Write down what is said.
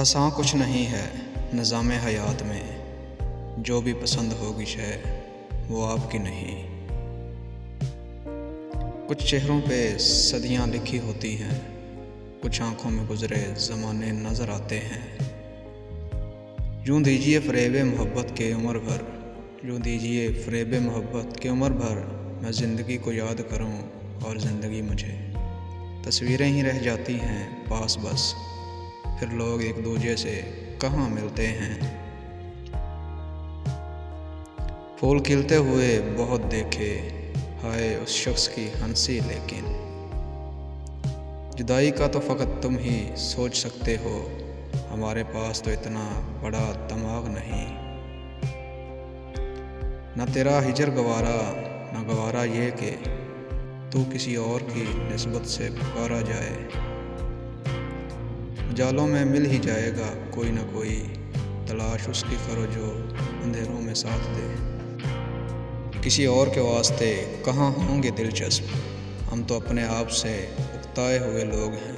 फंसा कुछ नहीं है निज़ामे हयात में, जो भी पसंद होगी शय वो आपकी नहीं। कुछ चेहरों पे सदियां लिखी होती हैं, कुछ आंखों में गुजरे ज़माने नज़र आते हैं। यूं दीजिए फ़रेब मोहब्बत के उम्र भर, यूं दीजिए फ़रेब मोहब्बत के उम्र भर, मैं ज़िंदगी को याद करूं और ज़िंदगी मुझे। तस्वीरें ही रह जाती हैं पास बस, फिर लोग एक दूजे से कहाँ मिलते हैं। फूल खिलते हुए बहुत देखे, हाय उस शख्स की हंसी, लेकिन जुदाई का तो फ़कत तुम ही सोच सकते हो, हमारे पास तो इतना बड़ा दिमाग नहीं। न तेरा हिजर गवारा न गवारा ये कि तू किसी और की निस्बत से पुकारा जाए। जालों में मिल ही जाएगा कोई न कोई, तलाश उसकी करो जो अंधेरों में साथ दे। किसी और के वास्ते कहाँ होंगे दिलचस्प, हम तो अपने आप से उकताए हुए लोग हैं।